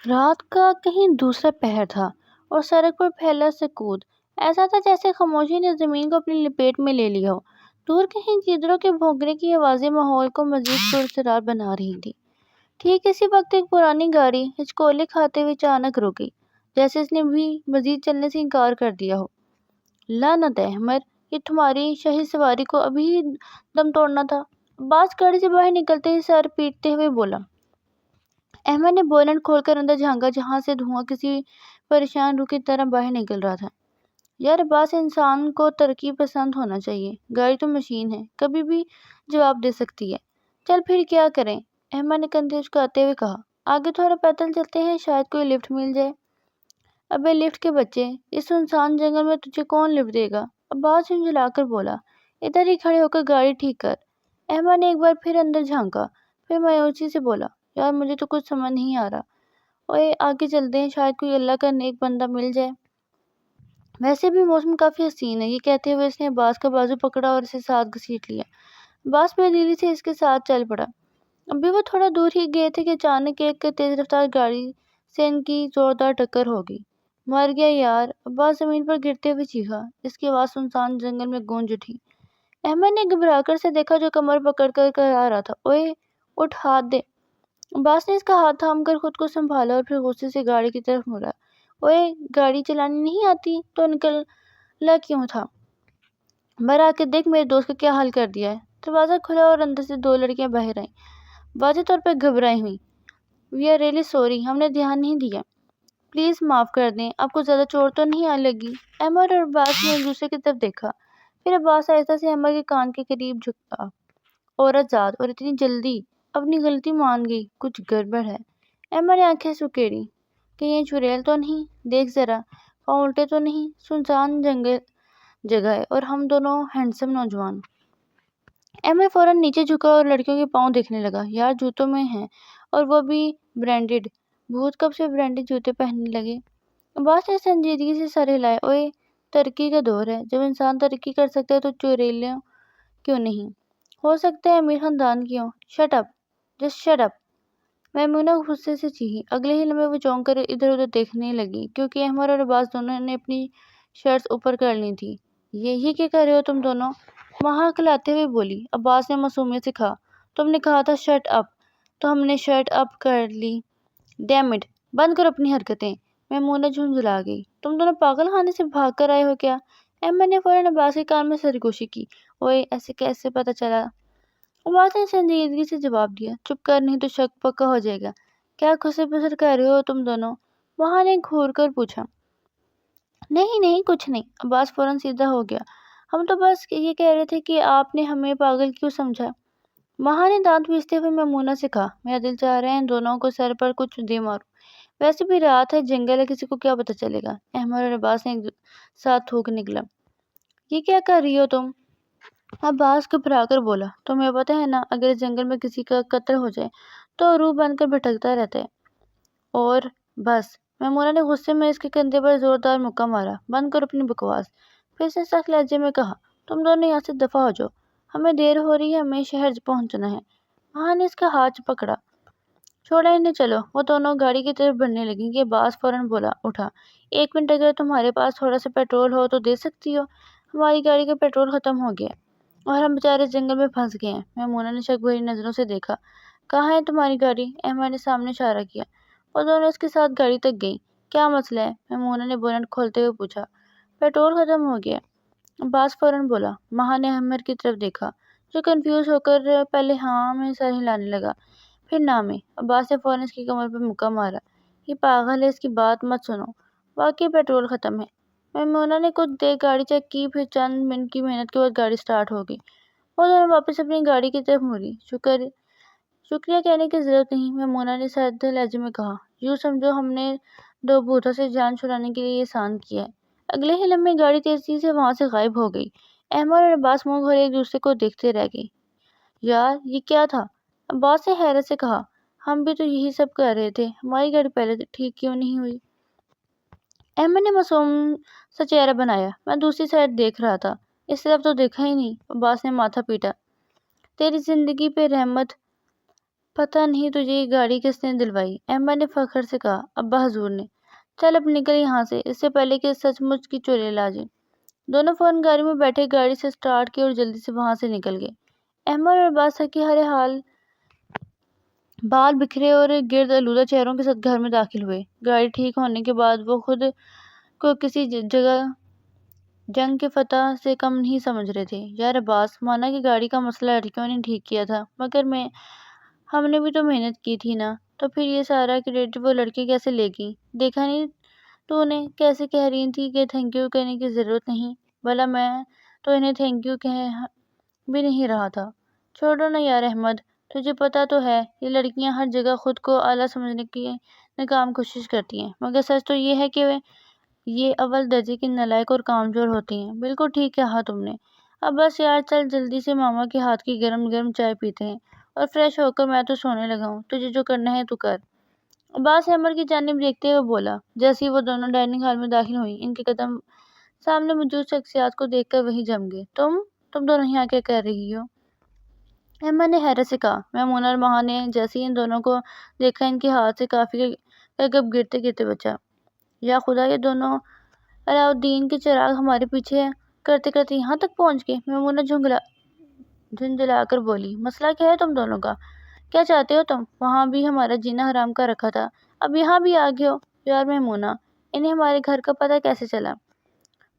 رات کا کہیں دوسرا پہر تھا اور سڑک پر پھیلا سکوت ایسا تھا جیسے خاموشی نے زمین کو اپنی لپیٹ میں لے لیا ہو۔ دور کہیں چیدروں کے بھونکنے کی آوازیں ماحول کو مزید پراسرار بنا رہی تھی۔ ٹھیک اسی وقت ایک پرانی گاڑی ہچکولے کھاتے ہوئے اچانک رکی، جیسے اس نے بھی مزید چلنے سے انکار کر دیا ہو۔ لعنت ہے احمد، یہ تمہاری شاہی سواری کو ابھی ہی دم توڑنا تھا۔ عباس گاڑی سے باہر نکلتے ہی سر پیٹتے ہوئے بولا۔ احمد نے بونٹ کھول کر اندر جھانکا، جہاں سے دھواں کسی پریشان روح کی طرح باہر نکل رہا تھا۔ یار عباس، انسان کو ترقی پسند ہونا چاہیے، گاڑی تو مشین ہے، کبھی بھی جواب دے سکتی ہے۔ چل پھر کیا کریں؟ احمد نے کندھے اچکاتے ہوئے کہا۔ آگے تھوڑا پیدل چلتے ہیں، شاید کوئی لفٹ مل جائے۔ ابے لفٹ کے بچے، اس سنسان جنگل میں تجھے کون لفٹ دے گا؟ عباس جھنجھلا کر بولا۔ ادھر ہی کھڑے ہو کر گاڑی ٹھیک کر۔ احمد نے ایک بار پھر اندر جھانکا، پھر مایوسی سے بولا، یار مجھے تو کچھ سمجھ نہیں آ رہا۔ اوئے آگے چلتے ہیں، شاید کوئی اللہ کا نیک بندہ مل جائے۔ ویسے بھی موسم کافی حسین ہے، یہ کہتے ہوئے اس نے عباس کا بازو پکڑا اور اسے ساتھ گھسیٹ لیا۔ عباس بےدلی سے اس کے ساتھ چل پڑا۔ ابھی وہ تھوڑا دور ہی گئے تھے کہ اچانک ایک تیز رفتار گاڑی سے ان کی زوردار ٹکر ہو گئی۔ مر گیا یار، عباس زمین پر گرتے ہوئے چیخا۔ اس کی آواز سنسان جنگل میں گونج اٹھی۔ احمد نے گھبرا کر سے دیکھا جو کمر پکڑ کر کرا رہا تھا۔ اوئے اٹھ، ہاتھ دے۔ عباس نے اس کا ہاتھ تھام کر خود کو سنبھالا اور پھر غصے سے گاڑی کی طرف مڑا۔ اوئے گاڑی چلانی نہیں آتی تو نکلا کیوں تھا؟ باہر آ کے دیکھ میرے دوست کا کیا حال کر دیا ہے۔ دروازہ کھلا اور اندر سے دو لڑکیاں باہر آئیں، واضح طور پر گھبرائی ہوئی۔ وی آر ریئلی سوری، ہم نے دھیان نہیں دیا، پلیز معاف کر دیں، آپ کو زیادہ چوٹ تو نہیں لگی؟ احمد اور عباس نے ایک دوسرے کی طرف دیکھا، پھر عباس آہستہ سے احمد کے کان کے قریب جھکا۔ عورت ذات، اور اتنی جلدی؟ اپنی غلطی مان گئی، کچھ گڑبڑ ہے۔ احمد نے آنکھیں سکیڑی، کہیں یہ چڑیل تو نہیں؟ دیکھ ذرا، پاؤں الٹے تو نہیں؟ سنسان جگہ ہے اور ہم دونوں ہینڈسم نوجوان۔ احمد فوراً نیچے جھکا اور لڑکیوں کے پاؤں دیکھنے لگا۔ یار جوتوں میں ہیں، اور وہ بھی برانڈڈ۔ بھوت کب سے برانڈڈ جوتے پہننے لگے؟ عباس نے سنجیدگی سے سر ہلایا۔ اوئے ترقی کا دور ہے، جب انسان ترقی کر سکتا ہے تو چوریلیوں کیوں نہیں؟ ہو سکتا ہے امیر خاندان کی ہوں۔ Shut up, just shut up, Maimoona غصے سے چیخی۔ اگلے ہی لمحے وہ چونک کر ادھر ادھر دیکھنے لگی، کیونکہ احمد اور عباس دونوں نے اپنی شرٹس اوپر کر لی تھی۔ یہ کیا کر رہے ہو تم دونوں؟ وہاں کھلاتے ہوئے بولی۔ عباس نے معصومیت سے کہا، تم نے کہا تھا شٹ اپ، تو ہم نے شٹ اپ کر لی۔ ڈیم اٹ، بند کرو اپنی حرکتیں۔ میمونہ جھنجھلا گئی۔ تم دونوں پاگل خانے سے بھاگ کر آئے ہو کیا؟ احمد نے فوراً عباس کے کان میں سرگوشی کی۔ اوئے ایسے کیسے پتہ چلا؟ عباس نے سنجیدگی سے جواب دیا۔ چپ کر، نہیں تو شک پکا ہو جائے گا۔ کیا خسر پسر کر رہے ہو تم دونوں؟ وہاں نے گھور کر پوچھا۔ نہیں نہیں، کچھ نہیں۔ عباس فوراً سیدھا ہو گیا۔ ہم تو بس یہ کہہ رہے تھے کہ آپ نے ہمیں پاگل کیوں سمجھا؟ وہاں نے دانت پیستے ہوئے میمونہ سے کہا۔ میرا دل چاہ رہا ہے ان دونوں کو سر پر کچھ دے ماروں، ویسے بھی رات ہے، جنگل ہے، کسی کو کیا پتہ چلے گا؟ احمد اور عباس نے ایک ساتھ تھوک نکلا۔ یہ کیا کر رہی ہو تم؟ عباس گھبرا کر بولا۔ تمہیں پتہ ہے نا، اگر اس جنگل میں کسی کا قتل ہو جائے تو روح بن کر بھٹکتا رہتا ہے۔ اور بس، میمونہ نے غصے میں اس کے کندھے پر زوردار مکہ مارا۔ بند کرو اپنی بکواس۔ پھر سے سخت لہجے میں کہا، تم دونوں یہاں سے دفع ہو جاؤ، ہمیں دیر ہو رہی ہے، ہمیں شہر پہنچنا ہے۔ وہاں نے اس کا ہاتھ پکڑا۔ چھوڑا انہیں، چلو۔ وہ دونوں گاڑی کی طرف بڑھنے لگیں کہ عباس فوراً بولا اٹھا، ایک منٹ، اگر تمہارے پاس تھوڑا سا پیٹرول ہو تو دے سکتی ہو؟ ہماری گاڑی کا پیٹرول ختم ہو گیا ہے اور ہم بیچارے جنگل میں پھنس گئے ہیں۔ میمونہ نے شک بھری نظروں سے دیکھا۔ کہاں ہے تمہاری گاڑی؟ احمد نے سامنے اشارہ کیا۔ وہ دونوں اس کے ساتھ گاڑی تک گئیں۔ کیا مسئلہ ہے؟ میمونہ نے بونٹ کھولتے ہوئے پوچھا۔ پیٹرول ختم ہو گیا ہے، عباس فوراً بولا۔ مہا نے احمد کی طرف دیکھا، جو کنفیوز ہو کر پہلے ہاں میں سر ہلانے لگا، پھر نہ میں۔ عباس نے فوراً اس کی کمر پر مکہ مارا۔ یہ پاگل ہے، اس کی بات مت سنو، واقعی پیٹرول ختم ہے۔ میمونہ نے کچھ دیر گاڑی چیک کی، پھر چند منٹ کی محنت کے بعد گاڑی سٹارٹ ہو گئی۔ وہ دونوں واپس اپنی گاڑی کی طرف مڑی۔ شکریہ کہنے کی ضرورت نہیں، میمونہ نے سادہ لہجے میں کہا۔ یوں سمجھو ہم نے دو بھوتوں سے جان چھڑانے کے لیے یہ احسان کیا ہے۔ اگلے ہی لمحے گاڑی تیزی سے وہاں سے غائب ہو گئی۔ احمد اور عباس منہ کھولے ایک دوسرے کو دیکھتے رہ گئے۔ یار یہ کیا تھا؟ عباس نے حیرت سے کہا۔ ہم بھی تو یہی سب کر رہے تھے، ہماری گاڑی پہلے ٹھیک کیوں نہیں ہوئی؟ احمد نے معصوم سا چہرہ بنایا۔ میں دوسری سائڈ دیکھ رہا تھا، اس طرف تو دیکھا ہی نہیں۔ عباس نے ماتھا پیٹا۔ تیری زندگی پہ رحمت پتہ نہیں تجھے یہ گاڑی کس نے دلوائی، احمد نے فخر سے کہا۔ ابا حضور نے۔ چل اب نکل یہاں سے، اس سے پہلے کہ سچ مچ کی چڑیل آ جائے۔ دونوں فوراً گاڑی میں بیٹھے، گاڑی سے سٹارٹ کی اور جلدی سے وہاں سے نکل گئے۔ احمد اور عباس تھکے ہرے حال، بال بکھرے اور گرد آلودہ چہروں کے ساتھ گھر میں داخل ہوئے۔ گاڑی ٹھیک ہونے کے بعد وہ خود کو کسی جگہ جنگ کے فتح سے کم نہیں سمجھ رہے تھے۔ یار عباس، مانا کہ گاڑی کا مسئلہ لڑکیوں نے ٹھیک کیا تھا، مگر ہم نے بھی تو محنت کی تھی نا، تو پھر یہ سارا کریڈٹ وہ لڑکی کیسے لے گی؟ دیکھا نہیں تو نے کیسے کہہ رہی تھی کہ تھینک یو کہنے کی ضرورت نہیں؟ بھلا میں تو انہیں تھینک یو کہہ بھی نہیں رہا تھا۔ چھوڑو نا یار احمد، تجھے پتا تو ہے یہ لڑکیاں ہر جگہ خود کو اعلیٰ سمجھنے کی ناکام کوشش کرتی ہیں، مگر سچ تو یہ ہے کہ یہ اول درجے کی نالائق اور کامزور ہوتی ہیں۔ بالکل ٹھیک کہا تم نے۔ اب بس یار چل جلدی سے ماما کے ہاتھ کی گرم گرم چائے پیتے ہیں، اور فریش ہو کر میں تو سونے لگا ہوں، تجھے جو کرنا ہے تو کر۔ عباس احمد کی جانب دیکھتے ہوئے بولا۔ جیسے ہی وہ دونوں ڈائننگ ہال میں داخل ہوئیں، ان کے قدم سامنے موجود شخصیات کو دیکھ کر وہیں جم گئے۔ تم دونوں یہاں کیا کر رہی ہو؟ احمد نے حیرت سے کہا۔ میمونہ اور مہا نے جیسے ہی ان دونوں کو دیکھا، ان کے ہاتھ سے کافی کا کپ گرتے گرتے بچا۔ یا خدا، یہ دونوں علاؤالدین کے چراغ ہمارے پیچھے کرتے کرتے یہاں تک پہنچ گئے۔ میمونہ جھنجھلا کر بولی۔ مسئلہ کیا ہے تم دونوں کا؟ کیا چاہتے ہو تم؟ وہاں بھی ہمارا جینا حرام کر رکھا تھا، اب یہاں بھی آ گئے ہو؟ یار میمونہ، انہیں ہمارے گھر کا پتہ کیسے چلا؟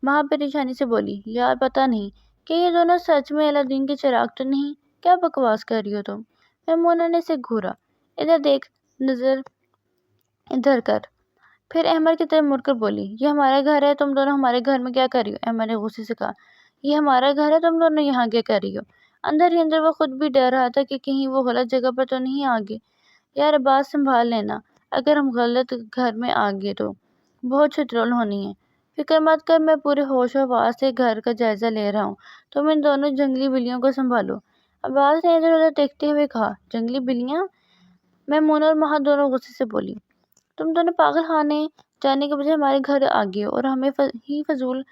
مہا پریشانی سے بولی۔ یار پتہ نہیں کہ یہ دونوں سچ میں علاؤالدین کے چراغ تو نہیں؟ کیا بکواس کر رہی ہو تم؟ میمونہ نے اسے گھورا۔ ادھر دیکھ، نظر ادھر کر۔ پھر احمد کی طرف مڑ کر بولی۔ یہ ہمارا گھر ہے، تم دونوں ہمارے گھر میں کیا کر رہی ہو؟ احمد نے غصے سے کہا۔ یہ ہمارا گھر ہے، تم دونوں یہاں کیا کر رہی ہو؟ اندر ہی اندر وہ خود بھی ڈر رہا تھا کہ کہیں وہ غلط جگہ پر تو نہیں آ گئے۔ یار بات سنبھال لینا، اگر ہم غلط گھر میں آ گئے تو بہت چترول ہونی ہے۔ فکر مت کر، میں پورے ہوش و حواس سے گھر کا جائزہ لے رہا ہوں، تم ان دونوں جنگلی بلیوں کو سنبھالو۔ عباس نے ادھر ادھر دیکھتے ہوئے کہا۔ جنگلی بلیاں؟ میمونہ اور مہا دونوں غصے سے بولی۔ تم دونوں پاگل خانے جانے کے بجائے ہمارے گھر آ گئے ہو اور ہمیں ہی فضول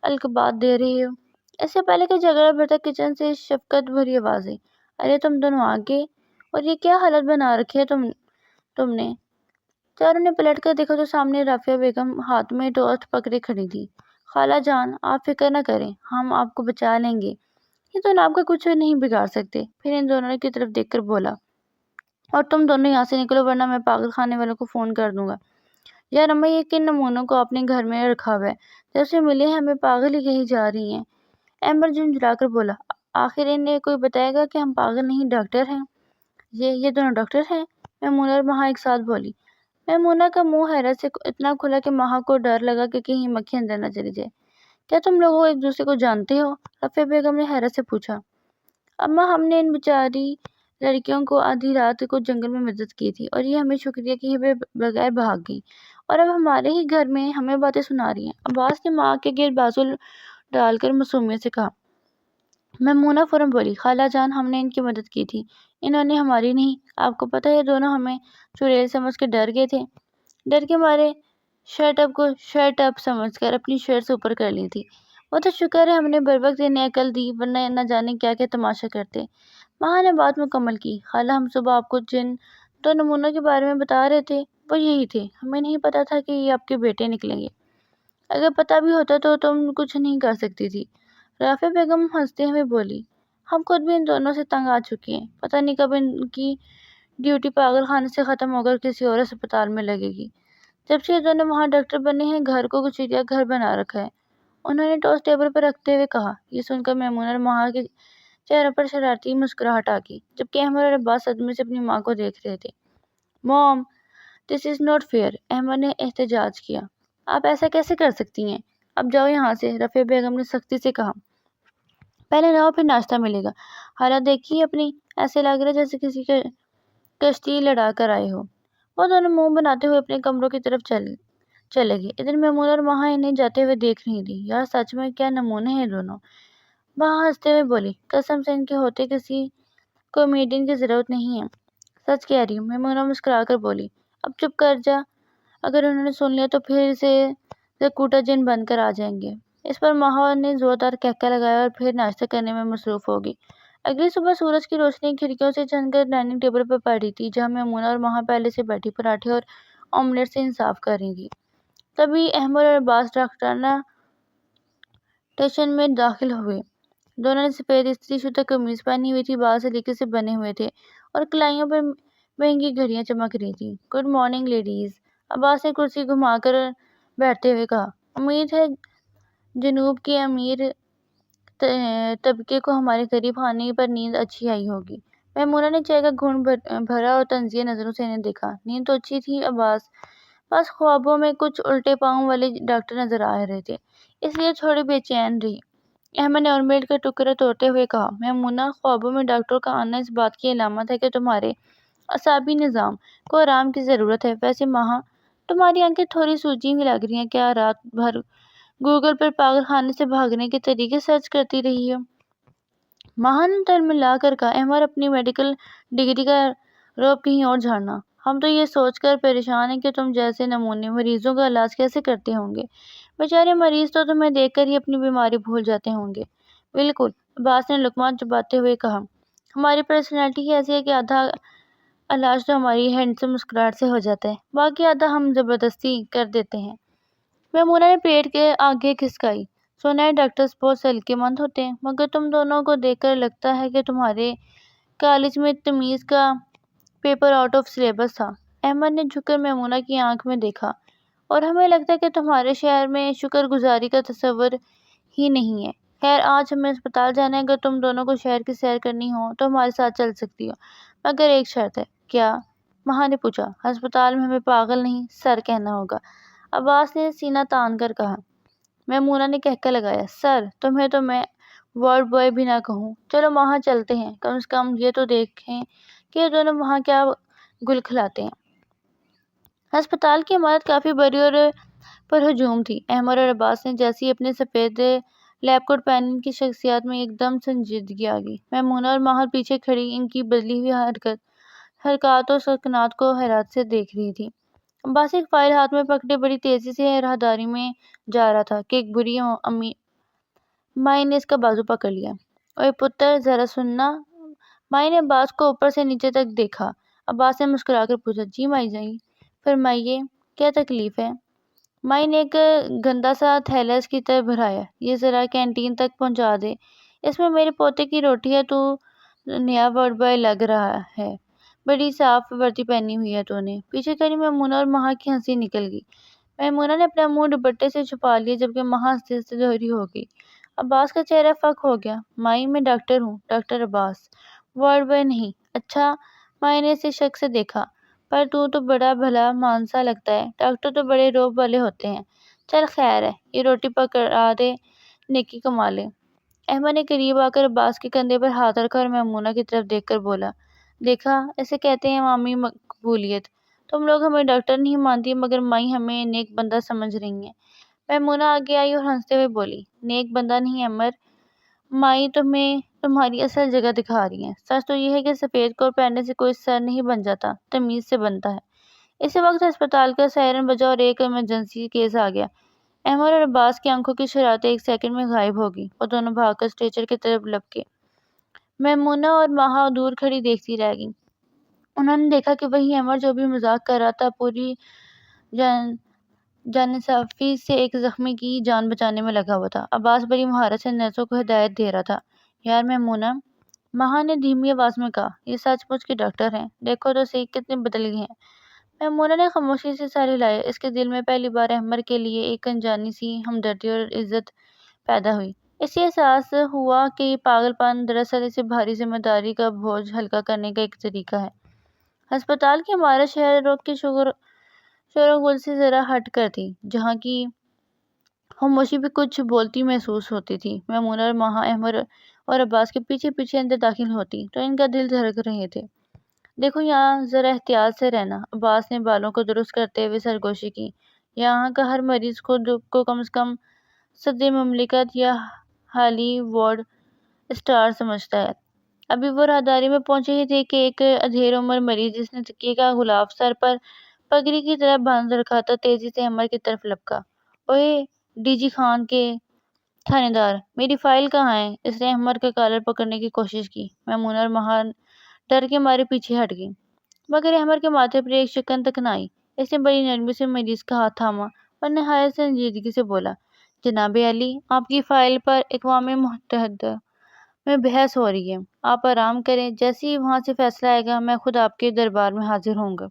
القابات دے رہے ہو۔ اس سے پہلے کہ جھگڑا بھرتا کچن سے شفقت بھری آواز آئی۔ ارے تم دونوں آ گئے، اور یہ کیا حالت بنا رکھی ہے تم نے؟ چاروں نے پلٹ کر دیکھا تو سامنے رافعہ بیگم ہاتھ میں ٹوسٹ پکڑے کھڑی تھی۔ خالہ جان، آپ فکر نہ کریں، ہم آپ کو بچا لیں گے، یہ دونوں آپ کا کچھ نہیں بگاڑ سکتے۔ پھر ان دونوں کی طرف دیکھ کر بولا۔ اور تم دونوں یہاں سے نکلو ورنہ میں پاگل خانے والوں کو فون کر دوں گا۔ یار اماں، یہ کن نمونوں کو اپنے گھر میں رکھا ہوا ہے؟ جب سے ملے ہیں ہمیں پاگل ہی کہی جا رہی ہیں۔ احمد جھنجھلا کر بولا۔ آخر انہیں کوئی بتائے گا کہ ہم پاگل نہیں ڈاکٹر ہیں؟ یہ دونوں ڈاکٹر ہیں؟ میمونہ اور مہا ایک ساتھ بولی۔ میمونہ کا منہ حیرت سے اتنا کھلا کہ مہا کو ڈر لگا کہ کہیں مکھی اندر نہ چلی جائے۔ کیا تم لوگ ایک دوسرے کو جانتے ہو؟ رافعہ بیگم نے حیرت سے پوچھا۔ اماں، ہم نے ان بیچاری لڑکیوں کو آدھی رات کو جنگل میں مدد کی تھی، اور یہ ہمیں شکریہ کیے بغیر بھاگ گئی، اور اب ہمارے ہی گھر میں ہمیں باتیں سنا رہی ہیں۔ عباس نے ماں کے گرد بازو ڈال کر معصومیت سے کہا۔ میمونہ فوراً بولی۔ خالہ جان، ہم نے ان کی مدد کی تھی، انہوں نے ہماری نہیں۔ آپ کو پتہ ہے یہ دونوں ہمیں چڑیل سمجھ کے ڈر گئے تھے، ڈر کے مارے شرٹ اپ کو شرٹ اپ سمجھ کر اپنی شرٹ سے اوپر کر لی تھی۔ وہ تو شکر ہے ہم نے بر وقت انہیں عقل دی، ورنہ نہ جانے کیا کیا تماشا کرتے۔ مہا نے بات مکمل کی۔ خالہ، ہم صبح آپ کو جن دو نمونوں کے بارے میں بتا رہے تھے وہ یہی تھے، ہمیں نہیں پتا تھا کہ یہ آپ کے بیٹے نکلیں گے، اگر پتہ بھی ہوتا تو تم کچھ نہیں کر سکتی تھی۔ رافعہ بیگم ہنستے ہوئے بولی۔ ہم خود بھی ان دونوں سے تنگ آ چکے ہیں، پتہ نہیں کب ان کی ڈیوٹی پاگل خانے سے ختم ہو کر کسی اور اسپتال میں لگے گی۔ جب سے یہ دونوں وہاں ڈاکٹر بنے ہیں، گھر کو چڑیا گھر بنا رکھا ہے، انہوں نے ٹوسٹ ٹیبل پر رکھتے ہوئے کہا۔ یہ سن کر میمونہ اور مہا کے چہروں پر شرارتی مسکراہٹ آ گئی، جبکہ احمد اور عباس صدمے سے اپنی ماں کو دیکھ رہے تھے۔ موم، دس از ناٹ فیئر، احمد نے احتجاج کیا۔ آپ ایسا کیسے کر سکتی ہیں؟ اب جاؤ یہاں سے، رافعہ بیگم نے سختی سے کہا۔ پہلے نہاؤ پھر ناشتہ ملے گا۔ حالت دیکھیے اپنی، ایسے لگ رہا ہے جیسے کسی کشتی لڑا کر آئے ہو۔ وہ دونوں منہ بناتے ہوئے اپنے کمروں کی طرف چلے گئے۔ ادھر میمونہ اور مہا انہیں جاتے ہوئے دیکھ رہی تھی۔ یار سچ میں کیا نمونے ہیں دونوں، مہا ہنستے ہوئے بولی۔ قسم سے ان کے ہوتے کسی کامیڈین کی ضرورت نہیں ہے، سچ کہہ رہی ہوں، میمونہ مسکرا کر بولی۔ اب چپ کر جا، اگر انہوں نے سن لیا تو پھر سے زکوٹا جن بن کر آ جائیں گے۔ اس پر مہا نے زوردار کہکہ لگایا اور پھر ناشتہ کرنے میں مصروف ہو گئی۔ اگلی صبح سورج کی روشنی کھڑکیوں سے چند کر ڈائننگ ٹیبل پر پڑ رہی تھی، جہاں میمونہ اور ماہا پہلے سے بیٹھی پراٹھے اور آملیٹ سے انصاف کر رہی تھی۔ تبھی احمد اور عباس ڈاکٹرانہ ٹیشن میں داخل ہوئے۔ دونوں نے سفید استری شدہ قمیض پہنی ہوئی تھی، بال سلیقے سے بنے ہوئے تھے اور کلائیوں پر مہنگی گھڑیاں چمک رہی تھیں۔ گڈ مارننگ لیڈیز، عباس نے کرسی گھما کر بیٹھتے ہوئے کہا۔ امید ہے جنوب کے امیر طبقے کو ہمارے قریب آنے پر نیند اچھی آئی ہوگی۔ میمونہ نے چائے کا گھونٹ بھرا اور طنزیہ نظروں سے انہیں دیکھا۔ نیند تو اچھی تھی عباس، بس خوابوں میں کچھ الٹے پاؤں والے ڈاکٹر نظر آ رہے تھے، اس لیے تھوڑی بے چین رہی۔ احمد نے آملیٹ کا ٹکڑا توڑتے ہوئے کہا، میمونہ، خوابوں میں ڈاکٹروں کا آنا اس بات کی علامت ہے کہ تمہارے اعصابی نظام کو آرام کی ضرورت ہے۔ ویسے ماہا، تمہاری آنکھیں تھوڑی سوجی ہوئی لگ رہی ہیں، کیا رات بھر گوگل پر پاگل خانے سے بھاگنے کے طریقے سرچ کرتی رہی ہو؟ ماہا نے تلملا کر کہا، احمد، اپنی میڈیکل ڈگری کا رعب کہیں اور جھاڑنا۔ ہم تو یہ سوچ کر پریشان ہیں کہ تم جیسے نمونے مریضوں کا علاج کیسے کرتے ہوں گے۔ بیچارے مریض تو تمہیں دیکھ کر ہی اپنی بیماری بھول جاتے ہوں گے۔ بالکل، عباس نے لقمہ چباتے ہوئے کہا، ہماری پرسنالٹی ہی ایسی ہے کہ آدھا علاج تو ہماری ہینڈسم مسکراہٹ سے ہو جاتا ہے، باقی آدھا ہم زبردستی کر دیتے ہیں۔ میمونہ نے پیٹ کے آگے کھسکائی۔ سنا ہے ڈاکٹرز بہت سلیقے مند ہوتے ہیں، مگر تم دونوں کو دیکھ کر لگتا ہے کہ تمہارے کالج میں تمیز کا پیپر آؤٹ آف سلیبس تھا۔ احمد نے جھک کر میمونہ کی آنکھ میں دیکھا، اور ہمیں لگتا ہے کہ تمہارے شہر میں شکر گزاری کا تصور ہی نہیں ہے۔ خیر، آج ہمیں ہسپتال جانا ہے، اگر تم دونوں کو شہر کی سیر کرنی ہو تو ہمارے ساتھ چل سکتی ہو، مگر ایک شرط ہے۔ کیا؟ ماہا نے پوچھا۔ ہسپتال میں ہمیں پاگل نہیں، سر کہنا ہوگا، عباس نے سینہ تان کر کہا۔ میمونہ نے کہکہ لگایا، سر، تمہیں تو میں وارڈ بوائے بھی نہ کہوں۔ چلو ماہا، چلتے ہیں، کم سے کم یہ تو دیکھیں کہ یہ دونوں وہاں کیا گل کھلاتے ہیں۔ ہسپتال کی عمارت کافی بڑی اور پرہجوم تھی۔ احمد اور عباس نے جیسے ہی اپنے سفید لیب کوٹ پہنے، ان کی شخصیات میں ایک دم سنجیدگی آ گئی۔ میمونہ اور ماہا پیچھے کھڑی ان کی بدلی ہوئی حرکات اور سکنات کو حیرت سے دیکھ رہی تھی۔ عباس ایک فائل ہاتھ میں پکڑے بڑی تیزی سے راہداری میں جا رہا تھا کہ ایک بری مائی نے اس کا بازو پکڑ لیا۔ اوئے پتر، ذرا سننا۔ مائی نے عباس کو اوپر سے نیچے تک دیکھا۔ عباس نے مسکرا کر پوچھا، جی مائی جی، فرمائیے، کیا تکلیف ہے؟ مائی نے ایک گندا سا تھیلا اس کی طرف بڑھایا۔ یہ ذرا کینٹین تک پہنچا دے، اس میں میرے پوتے کی روٹی ہے۔ تو نیا وارڈ بوائے لگ رہا ہے، بڑی صاف وردی پہنی ہوئی ہے تو نے۔ پیچھے کھڑی میمونہ اور ماہا کی ہنسی نکل گئی۔ میمونہ نے اپنا منہ دوپٹے سے چھپا لیا، جبکہ ماہا ہنستے ہنستے دوہری ہو گئی۔ عباس کا چہرہ فک ہو گیا۔ مائی، میں ڈاکٹر ہوں، ڈاکٹر عباس، وارڈ بوائے نہیں۔ اچھا، مائی نے اسے شک سے دیکھا، پر تو بڑا بھلا مانسا لگتا ہے، ڈاکٹر تو بڑے روب والے ہوتے ہیں۔ چل خیر ہے، یہ روٹی پکڑا دے، نیکی کما لے۔ احمد نے قریب آ کر عباس کے کندھے پر ہاتھ رکھا اور میمونہ کی طرف دیکھ کر بولا، دیکھا، اسے کہتے ہیں عوامی مقبولیت۔ تم لوگ ہمیں ڈاکٹر نہیں مانتی، مگر مائی ہمیں نیک بندہ سمجھ رہی ہیں۔ میمونہ آگے آئی اور ہنستے ہوئے بولی، نیک بندہ نہیں احمد، مائی تمہیں تمہاری اصل جگہ دکھا رہی ہیں۔ سچ تو یہ ہے کہ سفید کوٹ پہننے سے کوئی سر نہیں بن جاتا، تمیز سے بنتا ہے۔ اسی وقت ہسپتال کا سائرن بجا اور ایک ایمرجنسی کیس آ گیا۔ احمد اور عباس کی آنکھوں کی شرارتیں ایک سیکنڈ میں غائب ہو گئیں۔ وہ دونوں بھاگ کر اسٹریچر کی طرف لپکے۔ میمونہ اور ماہا دور کھڑی دیکھتی رہ گئیں۔ انہوں نے دیکھا کہ وہی احمد جو بھی مذاق کر رہا تھا، پوری جانصافی سے ایک زخمی کی جان بچانے میں لگا ہوا تھا۔ عباس بڑی مہارت سے نرسوں کو ہدایت دے رہا تھا۔ یار میمونہ، ماہا نے دھیمی آواز میں کہا، یہ سچ مچ کے ڈاکٹر ہیں، دیکھو تو صحیح کتنے بدل گئے ہیں۔ میمونہ نے خاموشی سے سر ہلایا۔ اس کے دل میں پہلی بار احمد کے لیے ایک انجانی سی ہمدردی اور عزت پیدا ہوئی۔ اسے احساس ہوا کہ یہ پاگل پن دراصل اسے بھاری ذمہ داری کا بوجھ ہلکا کرنے کا ایک طریقہ ہے۔ ہسپتال کی عمارت شہر روک کے شور و غل سے ذرا ہٹ کر تھی، جہاں کی خاموشی بھی کچھ بولتی محسوس ہوتی تھی۔ میمونہ اور ماہا احمد اور عباس کے پیچھے پیچھے اندر داخل ہوتی تو ان کا دل دھڑک رہے تھے۔ دیکھو، یہاں ذرا احتیاط سے رہنا، عباس نے بالوں کو درست کرتے ہوئے سرگوشی کی۔ یہاں کا ہر مریض خود کو کم از کم صدر مملکت یا ہالی ووڈ اسٹار سمجھتا ہے۔ ابھی وہ راہداری میں پہنچے ہی تھے کہ ایک ادھیر عمر مریض، جس نے تکیے کا غلاف سر پر پگڑی کی طرح باندھ رکھا تھا، تیزی سے احمد کی طرف لپکا۔ اوئے ڈی جی خان کے تھانے دار: میری فائل کہاں ہے؟ اس نے احمد کا کالر پکڑنے کی کوشش کی۔ میمونہ اور مہا ڈر کے مارے پیچھے ہٹ گئی، مگر احمد کے ماتھے پر ایک شکن تک نہ آئی۔ اس نے بڑی نرمی سے مریض کا ہاتھ تھاما اور نہایت سنجیدگی سے بولا: جناب عالی، آپ کی فائل پر اقوام متحدہ میں بحث ہو رہی ہے، آپ آرام کریں، جیسے ہی وہاں سے فیصلہ آئے گا میں خود آپ کے دربار میں حاضر ہوں گا۔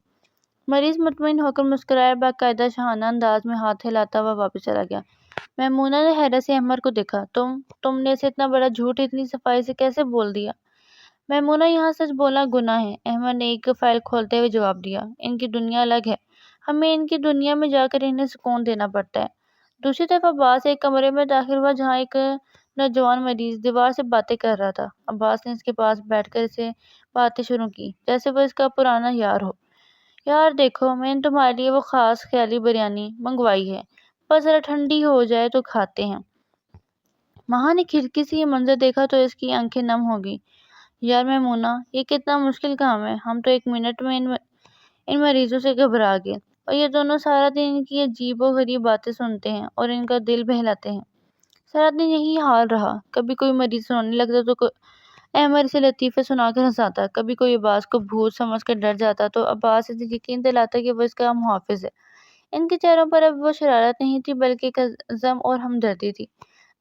مریض مطمئن ہو کر مسکرایا اور باقاعدہ شاہانہ انداز میں ہاتھ ہلاتا ہوا واپس چلا گیا۔ میمونہ نے حیرت سے احمد کو دیکھا۔ تم نے اسے اتنا بڑا جھوٹ اتنی صفائی سے کیسے بول دیا؟ میمونہ: یہاں سچ بولنا گناہ ہے، احمد نے ایک فائل کھولتے ہوئے جواب دیا۔ ان کی دنیا الگ ہے، ہمیں ان کی دنیا میں جا کر انہیں سکون دینا پڑتا ہے۔ دوسری طرف عباس ایک کمرے میں داخل ہوا جہاں ایک نوجوان مریض دیوار سے باتیں کر رہا تھا۔ عباس نے اس کے پاس بیٹھ کر اسے باتیں شروع کی جیسے وہ اس کا پرانا یار ہو۔ یار دیکھو، میں نے تمہارے لیے وہ خاص خیالی بریانی منگوائی ہے، بس ذرا ٹھنڈی ہو جائے تو کھاتے ہیں۔ مہا نے کھڑکی سے یہ منظر دیکھا تو اس کی آنکھیں نم ہو گئیں۔ یار میمونہ، یہ کتنا مشکل کام ہے، ہم تو ایک منٹ میں ان مریضوں سے گھبرا گئے، اور یہ دونوں سارا دن ان کی عجیب و غریب باتیں سنتے ہیں اور ان کا دل بہلاتے ہیں۔ سارا دن یہی حال رہا، کبھی کوئی مریض رونے لگتا تو احمد اسے لطیفے سنا کر ہنساتا، کبھی کوئی عباس کو بھوت سمجھ کر ڈر جاتا تو عباس اسے یقین دلاتا کہ وہ اس کا محافظ ہے۔ ان کے چہروں پر اب وہ شرارت نہیں تھی بلکہ ایک عزم اور ہمدردی تھی۔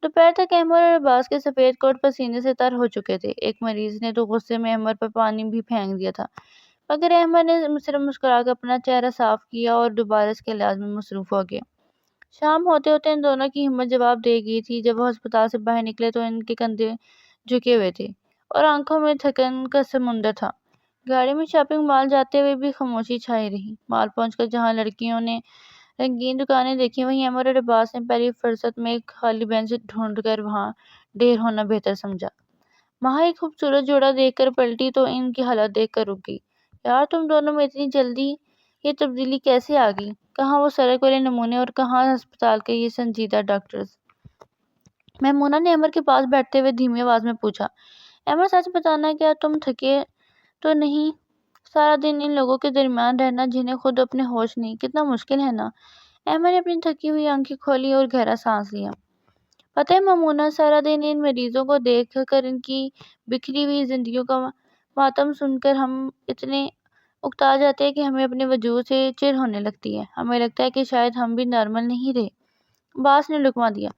دوپہر تک احمد اور عباس کے سفید کوٹ پسینے سے تر ہو چکے تھے۔ ایک مریض نے تو غصے میں احمد پر پانی بھی پھینک دیا تھا، مگر احمد نے صرف مسکرا کر اپنا چہرہ صاف کیا اور دوبارہ اس کے علاج میں مصروف ہو گیا۔ شام ہوتے ہوتے ان دونوں کی ہمت جواب دے گئی تھی۔ جب وہ ہسپتال سے باہر نکلے تو ان کے کندھے جھکے ہوئے تھے اور آنکھوں میں تھکن کا سمندر تھا۔ گاڑی میں شاپنگ مال جاتے ہوئے بھی خاموشی چھائی رہی۔ مال پہنچ کر جہاں لڑکیوں نے رنگین دکانیں دیکھی، وہیں احمد اور عباس نے پہلی فرصت میں ایک خالی بینچ ڈھونڈ کر وہاں ڈھیر ہونا بہتر سمجھا۔ مہا ایک خوبصورت جوڑا دیکھ کر پلٹی تو ان کی حالت دیکھ کر رک گئی۔ یار تم دونوں میں اتنی جلدی یہ تبدیلی کیسے آ گئی؟ کہاں وہ سڑک والے نمونے اور کہاں ہسپتال کے یہ سنجیدہ ڈاکٹرز؟ میمونہ نے احمد کے پاس بیٹھتے ہوئے دھیمی آواز میں پوچھا۔ احمد سچ بتانا، کیا تم تھکے تو نہیں؟ سارا دن ان لوگوں کے درمیان رہنا جنہیں خود اپنے ہوش نہیں، کتنا مشکل ہے نا؟ احمد نے اپنی تھکی ہوئی آنکھیں کھولی اور گہرا سانس لیا۔ پتہ ہے میمونہ، سارا دن ان مریضوں کو دیکھ کر، ان کی بکھری ہوئی زندگیوں کا ماتم سن کر ہم اتنے اکتا جاتے ہیں کہ ہمیں اپنے وجود سے چڑ ہونے لگتی ہے۔ ہمیں لگتا ہے کہ شاید ہم بھی نارمل نہیں رہے۔ عباس نے لقمہ دیا۔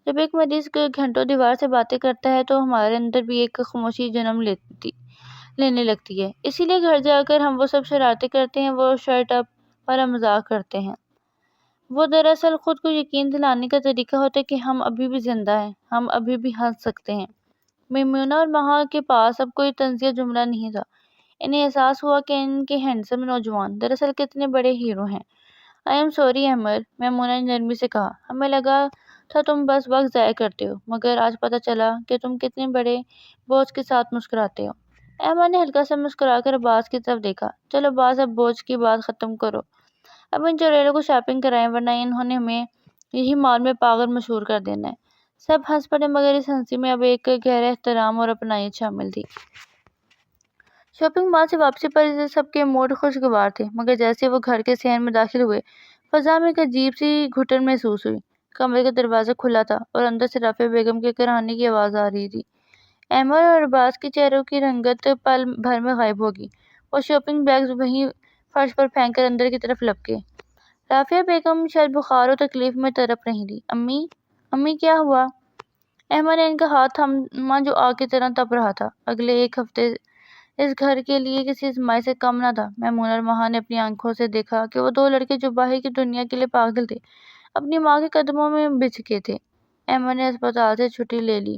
جب ایک مریض گھنٹوں دیوار سے باتیں کرتا ہے تو ہمارے اندر بھی ایک خاموشی جنم لینے لگتی ہے۔ اسی لیے گھر جا کر ہم وہ سب شرارتیں کرتے ہیں، وہ شرٹ اپ والا مذاق کرتے ہیں۔ وہ دراصل خود کو یقین دلانے کا طریقہ ہوتا ہے کہ ہم ابھی بھی زندہ ہیں، ہم ابھی بھی ہنس سکتے ہیں۔ میمونہ اور مہا کے پاس اب کوئی طنزیہ جملہ نہیں تھا۔ انہیں احساس ہوا کہ ان کے ہینڈسم نوجوان دراصل کتنے بڑے ہیرو ہیں۔ I am sorry Ahmed, Maimoona نے نرمی سے کہا، ہمیں لگا تھا تم بس وقت ضائع کرتے ہو، مگر آج پتہ چلا کہ تم کتنے بڑے بوجھ کے ساتھ مسکراتے ہو۔ احمد نے ہلکا سا مسکرا کر عباس کی طرف دیکھا۔ چلو عباس، اب بوجھ کی بات ختم کرو، اب ان چڑیلوں کو شاپنگ کرائیں، ورنہ انہوں نے ہمیں یہی مال میں پاگل مشہور کر دینا ہے۔ سب ہنس پڑے، مگر اس ہنسی میں اب ایک گہرا احترام اور اپنائیت شامل تھی۔ شاپنگ مال سے واپسی پر سب کے موڈ خوشگوار تھے، مگر جیسے وہ گھر کے صحن میں داخل ہوئے، فضا میں ایک عجیب سی گھٹن محسوس ہوئی۔ کمرے کا دروازہ کھلا تھا اور اندر سے رافعہ بیگم کے کراہنے کی آواز آ رہی تھی۔ احمد اور عباس کے چہروں کی رنگت پل بھر میں غائب ہو گئی۔ وہ شاپنگ بیگز وہیں فرش پر پھینک کر اندر کی طرف لپکے۔ رافعہ بیگم شاید بخار و تکلیف میں تڑپ رہی تھی۔ امی، امی کیا ہوا؟ احمد نے ان کا ہاتھ تھاما جو آگ کی طرح تپ رہا تھا۔ اگلے ایک ہفتے اس گھر کے لیے کسی ازمائش سے کم نہ تھا۔ میمونہ اور مہا نے اپنی آنکھوں سے دیکھا کہ وہ دو لڑکے جو باہر کی دنیا کے لیے پاگل تھے، اپنی ماں کے قدموں میں بچھ کے تھے۔ احمد نے ہسپتال سے چھٹی لے لی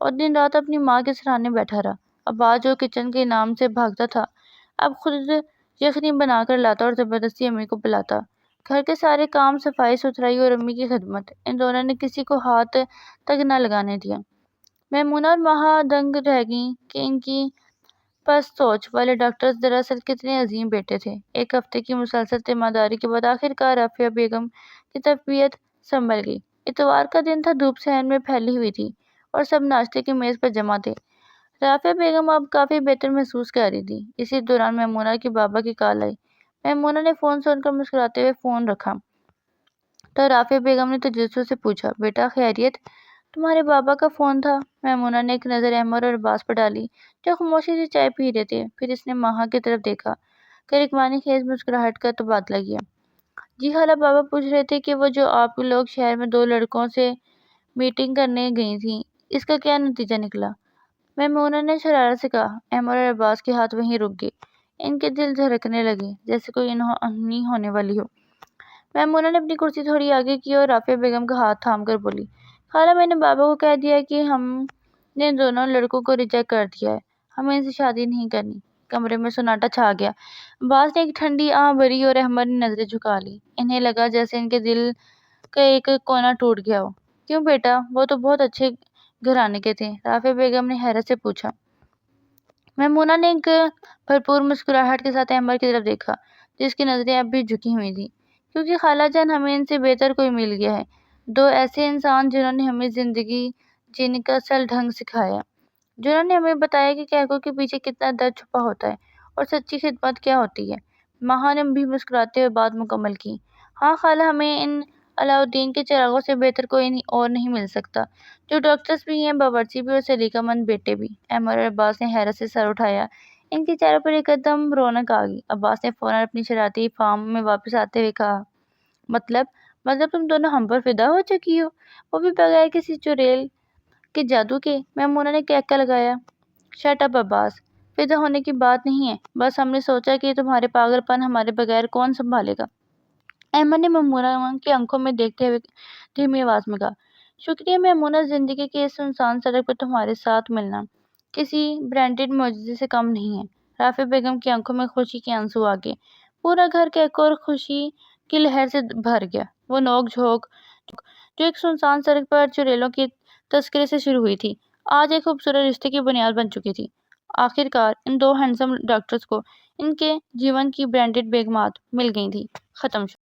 اور دن رات اپنی ماں کے سراہنے بیٹھا رہا۔ عباس جو کچن کے نام سے بھاگتا تھا، اب خود یخنی بنا کر لاتا اور زبردستی امی کو پلاتا۔ گھر کے سارے کام، صفائی ستھرائی اور امی کی خدمت، ان دونوں نے کسی کو ہاتھ تک نہ لگانے دیا۔ میمونہ اور مہا دنگ رہ گئیں کہ ان کی پست سوچ والے ڈاکٹرز دراصل کتنے عظیم بیٹے تھے۔ ایک ہفتے کی مسلسل تیمارداری کے بعد آخر کار رافعہ بیگم کی طبیعت سنبھل گئی۔ اتوار کا دن تھا، دھوپ صحن میں پھیلی ہوئی تھی اور سب ناشتے کی میز پر جمع تھے۔ رافعہ بیگم اب کافی بہتر محسوس کر رہی تھی۔ اسی دوران میمونہ کے بابا کی کال آئی۔ میمونہ نے فون سن کر مسکراتے ہوئے فون رکھا تو رافعہ بیگم نے تجسس سے پوچھا، بیٹا خیریت؟ تمہارے بابا کا فون تھا؟ میمونہ نے ایک نظر احمد اور عباس پر ڈالی جو خاموشی سے چائے پی رہے تھے، پھر اس نے ماہا کی طرف دیکھا کر ایک معنی خیز مسکراہٹ کا تبادلہ کیا۔ جی خالہ، بابا پوچھ رہے تھے کہ وہ جو آپ لوگ شہر میں 2 لڑکوں سے میٹنگ کرنے گئی تھیں، اس کا کیا نتیجہ نکلا؟ میمونہ نے شرارت سے کہا۔ احمد اور عباس کے ہاتھ وہیں رک گئے، ان کے دل دھڑکنے لگے جیسے کوئی انہونی ہونے والی ہو۔ میمونہ نے اپنی کرسی تھوڑی آگے کی اور رافعہ بیگم کا ہاتھ تھام کر بولی، خالہ میں نے بابا کو کہہ دیا کہ ہم نے دونوں لڑکوں کو ریجیکٹ کر دیا ہے، ہمیں ان سے شادی نہیں کرنی۔ کمرے میں سناٹا چھا گیا۔ عباس نے ایک ٹھنڈی آہ بھری اور احمد نے نظریں جھکا لی۔ انہیں لگا جیسے ان کے دل کا ایک کونا ٹوٹ گیا ہو۔ کیوں بیٹا، وہ تو بہت اچھے گھرانے کے تھے، رافعہ بیگم نے حیرت سے پوچھا۔ میمونہ نے ایک بھرپور مسکراہٹ کے ساتھ احمد کی طرف دیکھا جس کی نظریں اب بھی جھکی ہوئی تھیں۔ کیونکہ خالہ جان، ہمیں ان سے بہتر کوئی مل گیا ہے، 2 ایسے انسان جنہوں نے ہمیں زندگی جینے کا اصل ڈھنگ سکھایا، جنہوں نے ہمیں بتایا کہ قہقہ کے پیچھے کتنا درد چھپا ہوتا ہے اور سچی خدمت کیا ہوتی ہے۔ ماہا نے بھی مسکراتے ہوئے بات مکمل کی۔ ہاں خالہ، ہمیں ان علاؤالدین کے چراغوں سے بہتر کوئی اور نہیں مل سکتا، جو ڈاکٹرز بھی ہیں، باورچی بھی اور سلیقہ مند بیٹے بھی۔ احمد اور عباس نے حیرت سے سر اٹھایا۔ ان کے چہروں پر ایک قدم رونق آ گئی۔ عباس نے فوراً اپنی شرارتی فارم میں واپس آتے ہوئے کہا، مطلب تم دونوں ہم پر فدا ہو چکی ہو، وہ بھی بغیر کسی چڑیل کے جادو کے؟ میمونہ نے کہکہ لگایا۔ شٹ اپ عباس، فدا ہونے کی بات نہیں ہے، بس ہم نے سوچا کہ تمہارے پاگل پن ہمارے بغیر کون سنبھالے گا۔ احمد نے میمونہ کی آنکھوں میں دیکھتے ہوئے دھیمی آواز میں کہا، شکریہ میمونہ، زندگی کے اس سنسان سڑک پر تمہارے ساتھ ملنا کسی برانڈڈ معجزے سے کم نہیں ہے۔ رافعہ بیگم کی آنکھوں میں خوشی کے آنسو آ گئے۔ پورا گھر قہقہ اور خوشی کی لہر سے بھر گیا۔ وہ نوک جھونک جو ایک سنسان سڑک پر چڑیلوں کے تذکرے سے شروع ہوئی تھی، آج ایک خوبصورت رشتے کی بنیاد بن چکی تھی۔ آخرکار ان 2 ہینڈسم ڈاکٹرز کو ان کے جیون کی برانڈڈ بیگمات مل گئی تھیں۔ ختم شو۔